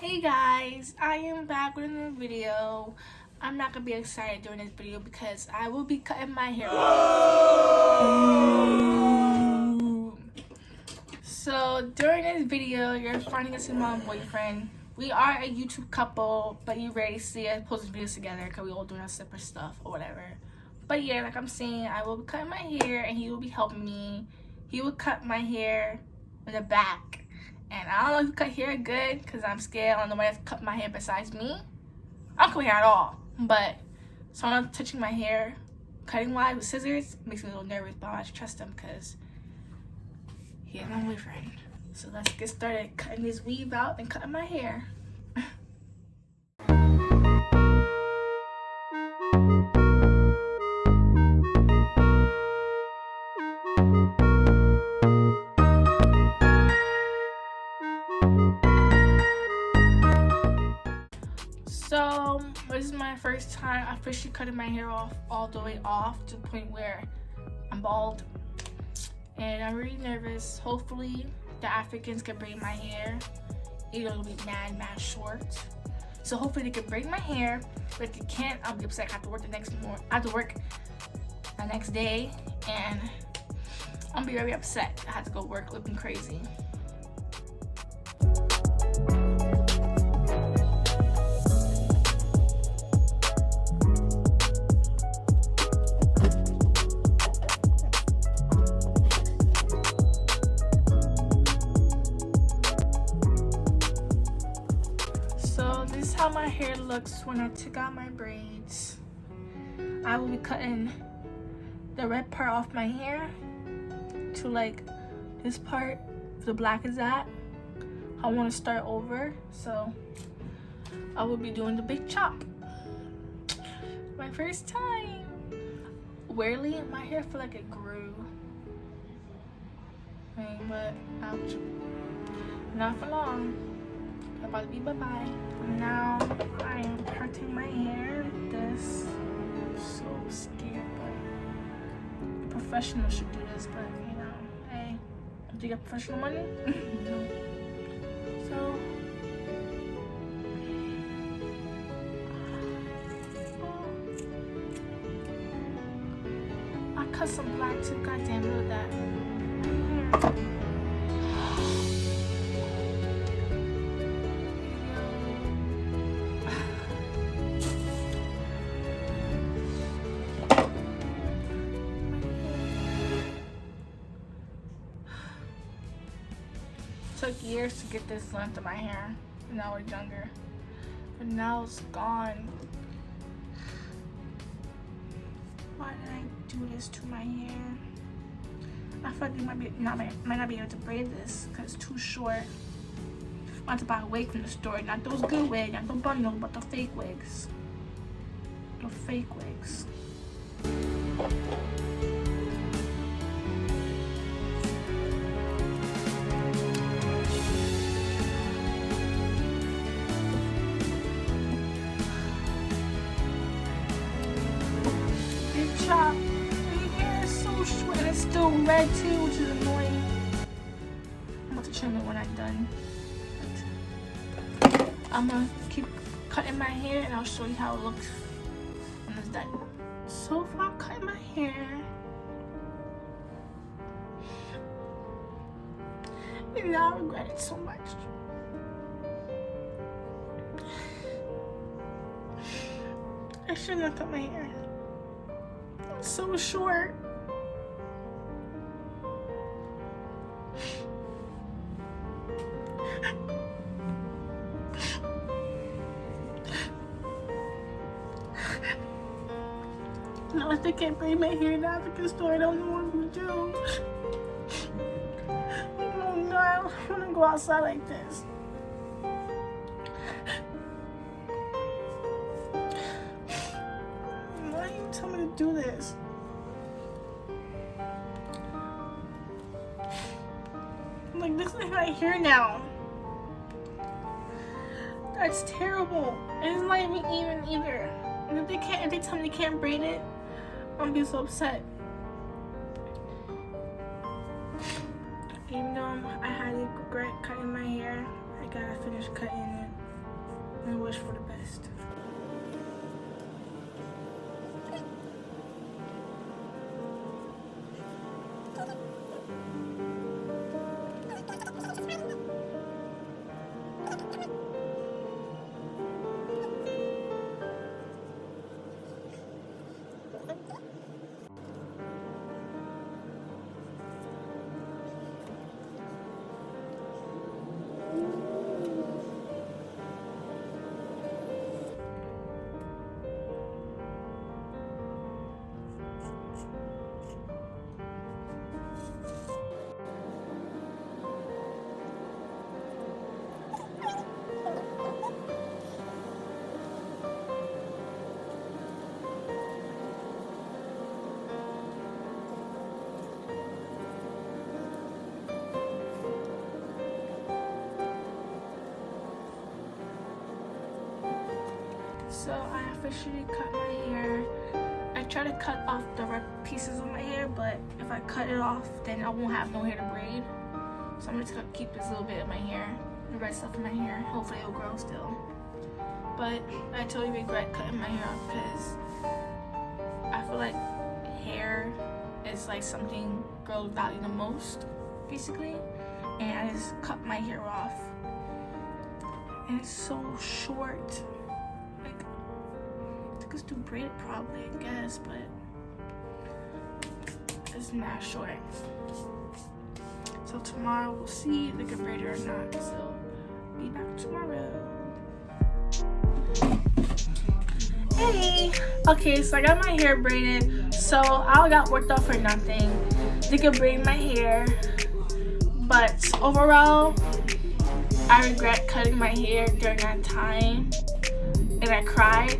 Hey guys, I am back with another video. I'm not gonna be excited during this video because I will be cutting my hair off. So during this video, you're finding us in my boyfriend. We are a YouTube couple, but you rarely see us posting videos together because we all doing our separate stuff or whatever. But yeah, like I'm saying, I will be cutting my hair and he will be helping me. He will cut my hair in the back. And I don't know if you cut hair good because I'm scared. I don't know nobody else cut my hair besides me. I don't cut my hair at all. But someone touching my hair, cutting wise with scissors, makes me a little nervous. But I trust him because he's my boyfriend. So let's get started cutting this weave out and cutting my hair. So this is my first time officially cutting my hair off all the way off to the point where I'm bald, and I'm really nervous. Hopefully the Africans can braid my hair, even though it'll be mad short. So hopefully they can braid my hair, but if they can't, I'll be upset. I have to work the next day, and I'll be very upset. I have to go work looking crazy. This is how my hair looks when I took out my braids. I will be cutting the red part off my hair to like this part, the black is at. I want to start over, so I will be doing the big chop. My first time. Weirdly, my hair feel like it grew. But ouch. Not for long. About to be bye-bye. Now I am parting my hair like this. I'm so scared, but a professional should do this, but you know, hey, do you get professional money? No. So I cut some black too. Goddamn, look at that. Took years to get this length of my hair when I was younger, but now it's gone. Why did I do this to my hair? I feel like they might not be able to braid this because it's too short. I want to buy a wig from the store, not those good wigs, not the bundle, but the fake wigs. The fake wigs. My hair is so short and it's still red too, which is annoying. I'm about to trim it when I'm done. But I'm gonna keep cutting my hair and I'll show you how it looks when it's done. So far, I'm cutting my hair. And now I regret it so much. I shouldn't have cut my hair. So short. No, if they can't braid my hair in the African store, I don't know what I'm gonna do. Oh no, I don't want to go outside like this. Why do you tell me to do this? Like, this is my hair now. That's terrible. It's not even either. And if they tell me they can't braid it, I'm gonna be so upset. Even though I highly regret cutting my hair, I gotta finish cutting it. and wish for the best. So I officially cut my hair. I try to cut off the red pieces of my hair, but if I cut it off, then I won't have no hair to braid. So I'm just gonna keep this little bit of my hair, the red stuff in my hair. Hopefully it'll grow still. But I totally regret cutting my hair off because I feel like hair is like something girls value the most, basically. And I just cut my hair off. And it's so short. It's too braided probably, I guess, but it's not short. So tomorrow we'll see if they can braid it or not. So be back tomorrow. Hey! Okay, so I got my hair braided. So I got worked out for nothing. They could braid my hair. But overall, I regret cutting my hair during that time. And I cried.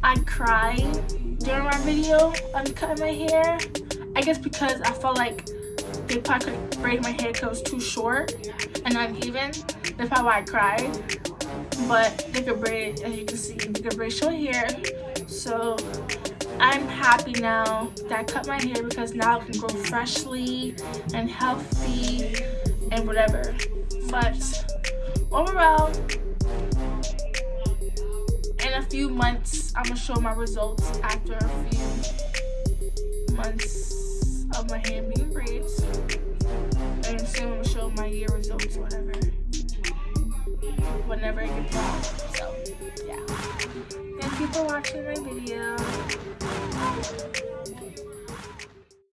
I cried during my video of cutting my hair. I guess because I felt like they probably could braid my hair because it was too short and uneven. That's probably why I cried. But they could braid, as you can see, they could braid short hair. So I'm happy now that I cut my hair because now it can grow freshly and healthy and whatever. But overall, in a few months, I'm gonna show my results after a few months of my hair being braided. And soon I'm gonna show my year results, whatever, whenever it gets out. So, yeah. Thank you for watching my video.